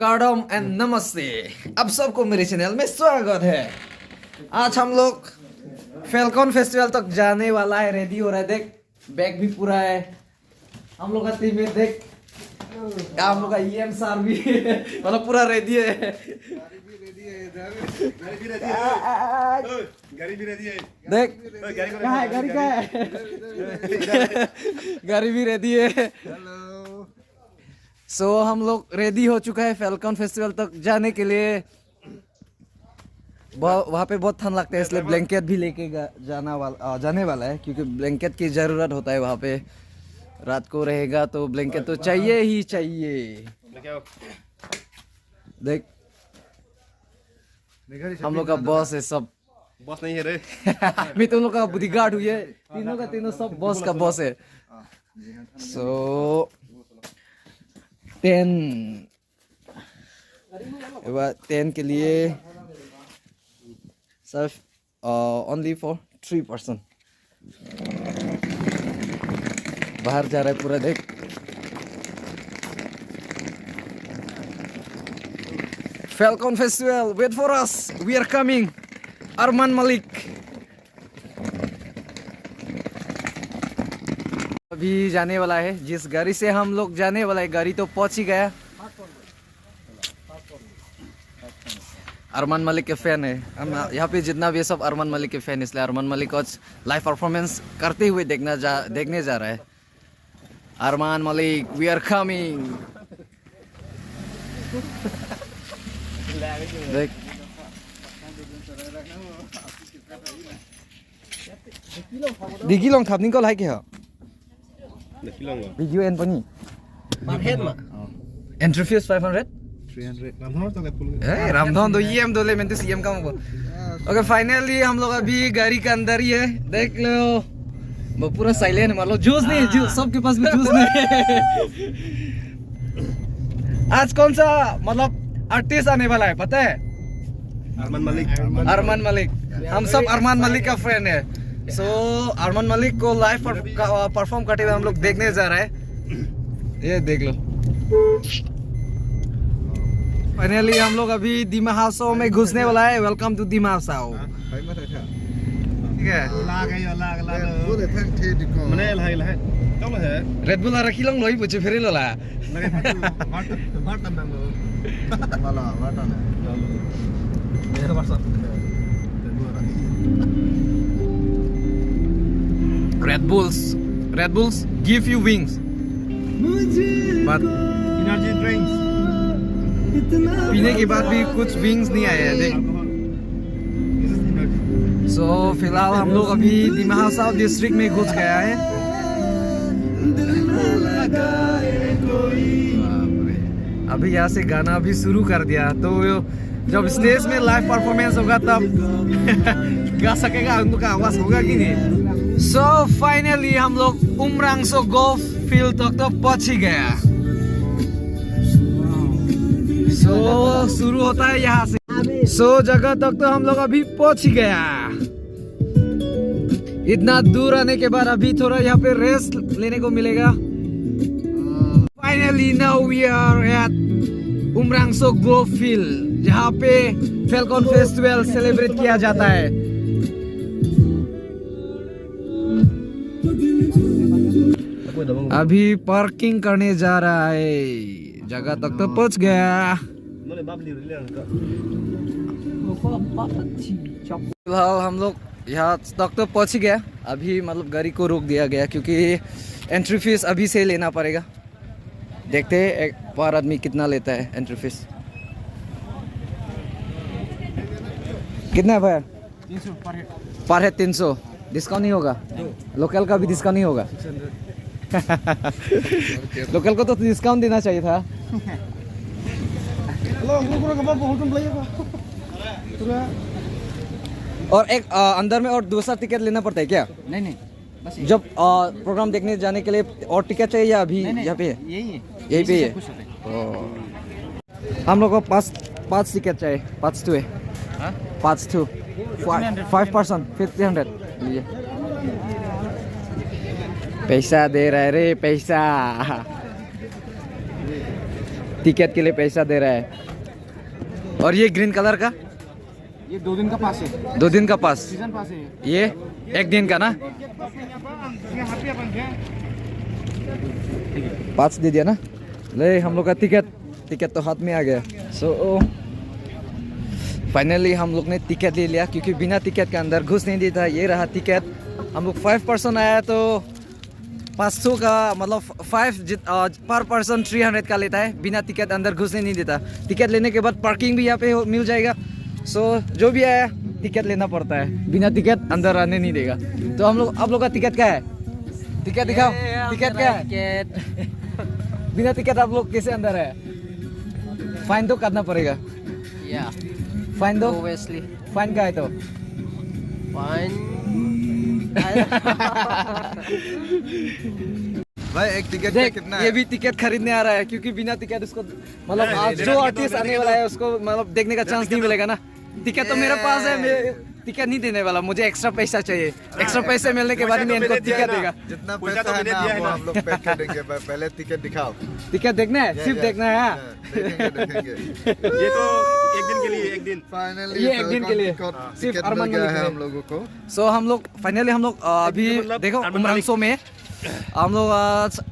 कार्डम and नमस्ते, आप सबको मेरे चैनल में स्वागत है। आज हम लोग फैल्कन फेस्टिवल तक जाने वाला है, रेडी हो रहा है। देख बैग भी पूरा है हम लोग का टीम में। देख हम लोग का ईएम सर भी मतलब पूरा रेडी है। गाड़ी भी रेडी है। देख कहाँ है गाड़ी, कहाँ है गाड़ी भी रेडी है। सो हम लोग रेडी हो चुका है फैल्कन फेस्टिवल तक जाने के लिए। वहाँ पे बहुत ठंड लगता है, इसलिए ब्लैंकेट भी लेके जाने वाला है, क्योंकि ब्लैंकेट की ज़रूरत होता है। वहाँ पे रात को रहेगा तो ब्लैंकेट तो चाहिए ही चाहिए। देख हम लोग का बॉस है, सब बॉस नहीं है रे। मैं तुम लोग का बॉडीगार्ड हुई है, तीनों का तीनों सब बॉस का बॉस है। सो 10 के लिए सिर्फ ओनली फॉर 3 पर्सन बाहर जा रहा है पूरा। देख Falcon Festival, wait for us, we are coming. Armaan Malik अभी जाने वाला है। जिस गाड़ी से हम लोग जाने वाला है, गाड़ी तो पहुंच ही गया। अरमान मलिक के फैन है हम यहाँ पे, जितना भी है सब अरमान मलिक के फैन, इसलिए अरमान मलिक आज लाइव परफॉर्मेंस करते हुए देखने जा रहा है। Armaan Malik, we are coming. देख Digilong thap ning ko like ha. Video and pani. Entry fees 500. 300 Ramdhan तो फुल। रामधन तो EM दो ले, मैं तो CM का हूँ। ओके फाइनली हम लोग अभी गाड़ी के अंदर ही है। देख लो वो पूरा साइलेंट, मान लो जूस नहीं, जूस सबके पास में जूस नहीं है। आज कौन सा मतलब आर्टिस्ट आने वाला है पता है? अरमान मलिक। अरमान मलिक, हम सब अरमान मलिक का फ्रेंड है। सो अरमान मलिक को लाइव परफॉर्म करते हुए हम लोग देखने जा रहे हैं। ये देख लो फाइनली हम लोग अभी दिमा हाउसो में घुसने वाला है। वेलकम टू दिमा हाउसो। ठीक है पूरे फैन थे दिखो मने लहाई लहाई कब है रेड बुल रखी लंग लोई पुचे फेरे लोला लगे मार तम वाला वाटा ने मेरे पास Red Bulls give you wings, but energy drinks पीने के बाद भी कुछ विंग्स नहीं आए हैं। देख सो फिलहाल हम लोग अभी दिमा हाउसो डिस्ट्रिक्ट में घुस गया है। अभी यहाँ से गाना भी शुरू कर दिया, तो जब स्टेज में लाइव परफॉर्मेंस होगा तब गा सकेगा, उनका आवाज होगा कि नहीं। सो फाइनली हम लोग उमरांगसो गोल्फ फील्ड तक तो पहुंच ही गया। सो शुरू होता है यहाँ से। सो जगह तक तो हम लोग अभी पहुंच ही गया। इतना दूर आने के बाद अभी थोड़ा यहाँ पे रेस्ट लेने को मिलेगा। Finally now we are at Umrangso golf field, जहाँ पे फैल्कन फेस्टिवल सेलिब्रेट किया जाता है। अभी पार्किंग करने जा रहा है। जगह तक तो पहुंच गया। फिलहाल हम लोग यहाँ तक तो पहुंच ही गया। अभी मतलब गाड़ी को रोक दिया गया, क्योंकि एंट्री फीस अभी से लेना पड़ेगा। देखते हैं एक पर आदमी कितना लेता है एंट्री फीस। कितना है भैया? 300 पर हेड 300। डिस्काउंट नहीं होगा? लोकल का भी डिस्काउंट नहीं होगा? लोकल को तो डिस्काउंट देना चाहिए था। और एक अंदर में और दूसरा टिकट लेना पड़ता है क्या? नहीं बस जब प्रोग्राम देखने जाने के लिए और टिकट चाहिए या अभी यहाँ पे यही पे है? हम लोग को पाँच टिकट चाहिए। 5 2 है 5 2 5 पर्सन 300 लीजिए। पैसा दे रहा है रे पैसा। टिकट के लिए पैसा दे रहा है। और ये ग्रीन कलर का ये 2 दिन का पास है, 2 दिन का पास, सीजन पास है। ये 1 दिन का ना, 5 दे दिया ना। ले हम लोग का टिकट तो हाथ में आ गया। सो फाइनली हम लोग ने टिकट ले लिया, क्योंकि बिना टिकट के अंदर घुस नहीं देता। ये रहा टिकट। हम लोग 5 पर्सन आया तो 500 का, मतलब 5 पर पर्सन 300 का लेता है। बिना टिकट अंदर घुसने नहीं देता। टिकट लेने के बाद पार्किंग भी यहाँ पे मिल जाएगा। सो जो भी आया टिकट लेना पड़ता है, बिना टिकट अंदर आने नहीं देगा। तो आप लोग का टिकट क्या है? टिकट दिखाओ, टिकट क्या है? बिना टिकट आप लोग कैसे अंदर है? फाइन तो करना पड़ेगा। फाइन दो, फाइन का है तो भाई एक टिकट देख, कितना ये भी टिकट खरीदने आ रहा है, क्योंकि बिना टिकट उसको, मतलब आज जो आर्टिस्ट आने वाला है उसको मतलब देखने का चांस नहीं मिलेगा ना। टिकट तो मेरे पास है, मैं टिकट नहीं देने वाला, मुझे एक्स्ट्रा पैसा चाहिए। एक्स्ट्रा पैसे मिलने के बाद मैं इनको टिकट देगा। जितना पैसा है ना वो हम लोग पे कर देंगे। पहले टिकट दिखाओ। टिकट देखना है, सिर्फ देखना है। देखेंगे। ये तो एक दिन के लिए, एक दिन फाइनली ये 1 दिन के लिए सिर्फ अरमान मलिक है है हम लोगों को। सो हम लोग फाइनली अभी देखो उमरांसो में हम लोग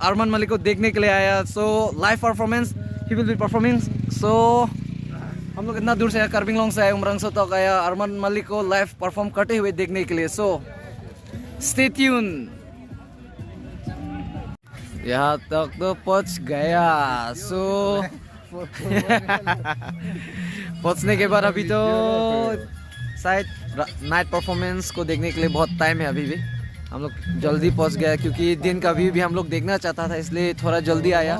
अरमान मलिक को देखने के लिए आया। So live performance he will be performing. So हम लोग इतना दूर से कार्बिंग लॉन्ग से आए, उमरांसो तक आया अरमान मलिक को लाइव परफॉर्म करते हुए देखने के लिए। So stay tune. यहाँ तक तो पहुंच गया। सो पहुंचने के बाद अभी तो शायद नाइट परफॉर्मेंस को देखने के लिए बहुत टाइम है। अभी भी हम लोग जल्दी पहुंच गया, क्योंकि दिन का व्यू भी हम लोग देखना चाहता था, इसलिए थोड़ा जल्दी आया।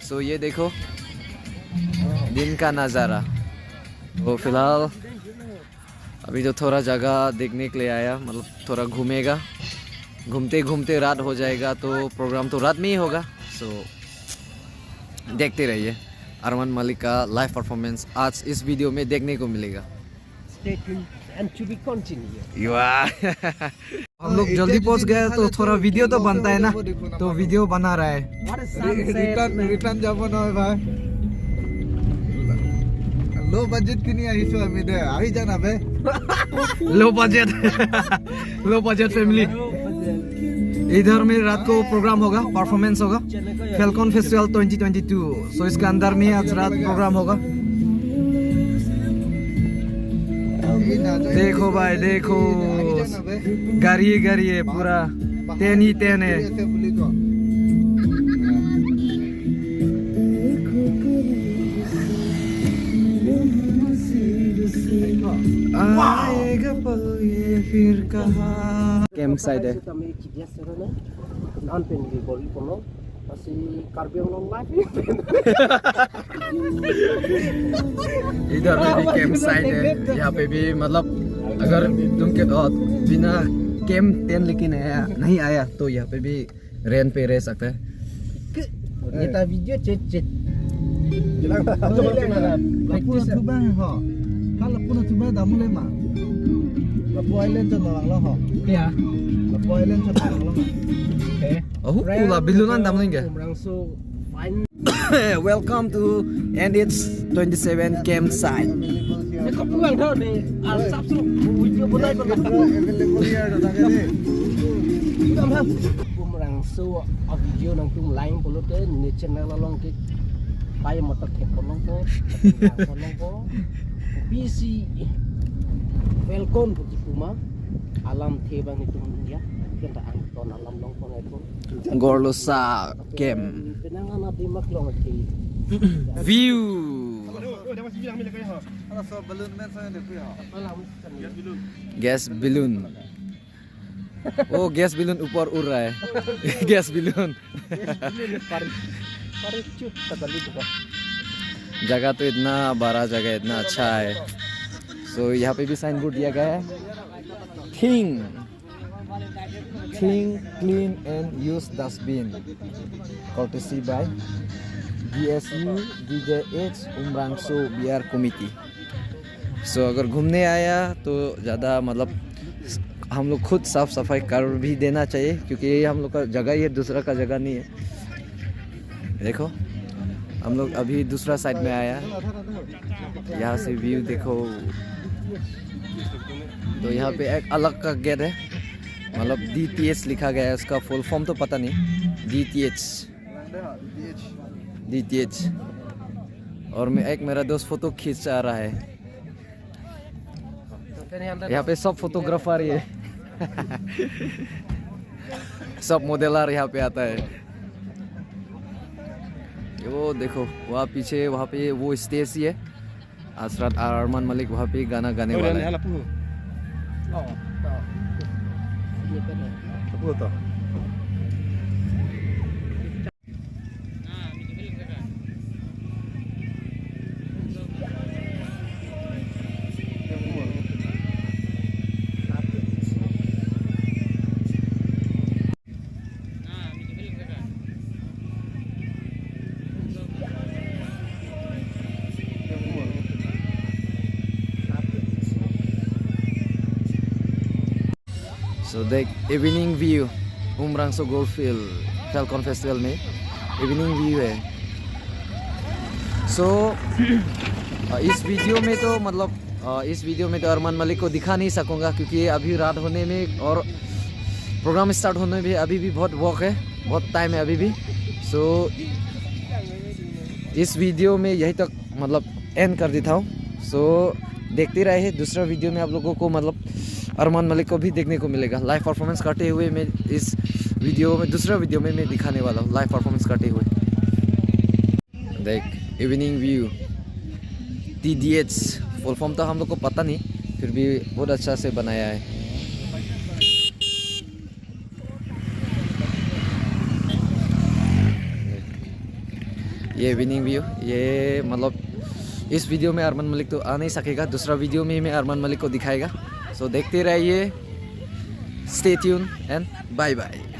सो ये देखो दिन का नज़ारा। तो फिलहाल अभी तो थोड़ा जगह देखने के लिए आया, मतलब थोड़ा घूमेगा। घूमते घूमते रात हो जाएगा, तो प्रोग्राम तो रात में ही होगा। सो देखते रहिए अरमान मलिक का लाइव परफॉर्मेंस आज इस वीडियो में देखने को मिलेगा। हम लोग जल्दी पहुंच गए, तो थोड़ा वीडियो तो बनता है ना, तो वीडियो बना रहा है। रिटर्न जाबो ना भाई। लो बजट की नहीं आई सो अभी दे आई जाना बे। Low budget family. इधर में रात को प्रोग्राम होगा, परफॉर्मेंस होगा, फैल्कन फेस्टिवल 2022। सो इसके अंदर में आज रात प्रोग्राम होगा। देखो भाई देखो, गाड़ी है पूरा, टेन ही टेन है। आएगा पल ये फिर कहाँ। कैंप साइड है। इधर में भी कैंप साइड है। यहाँ पे भी मतलब अगर तुम के बिना कैंप टेंट लेके नहीं आया तो यहाँ पे भी रेंट पे रह सकता है। Video kalau pun coba damu le ma lapu island cho nang lo ho ya lapu island cho nang lo okay pula bilunan damu nge welcome to NH27 campsite ko puang tho ni al sap su video bodai ko Umrangso a video nang tung lain polo te ni channel long ke pai motor ke polong ko PC Falcon Putih Puma alam tebang itu ya kita angkon alam longkong itu Gorlosa Camp penangan di maklong ke view gas balloon oh gas balloon ऊपर उड़ रहा है gas balloon जगह तो इतना बड़ा जगह, इतना अच्छा है। सो यहाँ पे भी साइन बोर्ड दिया गया है, think clean and use dustbin, courtesy by BSU DJH Umranso Bihar committee. So अगर घूमने आया तो ज़्यादा मतलब हम लोग खुद साफ सफाई कर भी देना चाहिए, क्योंकि ये हम लोग का जगह ही है, दूसरा का जगह नहीं है। देखो हम लोग अभी दूसरा साइड में आया, यहाँ से व्यू देखो। तो यहाँ पे एक अलग का गेट है, मतलब DTH लिखा गया है, उसका फुल फॉर्म तो पता नहीं। DTH। और मैं मेरा दोस्त फोटो खींच आ रहा है। यहाँ पे सब फोटोग्राफर ही है। सब मॉडलर यहाँ पे आता है। वो देखो वहाँ पीछे, वहाँ पे वो स्टेज ही है। असरात अरमान मलिक वहाँ पे गाना गाने वाला है। So देख evening view Umranso Goldfield Falcon Festival में इवनिंग व्यू है। सो इस वीडियो में तो अरमान मलिक को दिखा नहीं सकूंगा, क्योंकि अभी रात होने में और प्रोग्राम स्टार्ट होने में अभी भी बहुत वक्त है, बहुत टाइम है अभी भी। सो इस वीडियो में यही तक मतलब एंड कर देता हूँ। सो देखते रहे, दूसरा वीडियो में आप लोगों को मतलब अरमान मलिक को भी देखने को मिलेगा लाइव परफॉर्मेंस करते हुए। मैं इस वीडियो में दूसरा वीडियो में मैं दिखाने वाला हूँ लाइव परफॉर्मेंस करते हुए। देख evening view TDH full form तो हम लोग को पता नहीं, फिर भी बहुत अच्छा से बनाया है। ये इवनिंग व्यू, ये मतलब इस वीडियो में अरमान मलिक तो आ नहीं सकेगा, दूसरा वीडियो में मैं अरमान मलिक को दिखाएगा। सो देखते रहिए, stay tune and bye bye.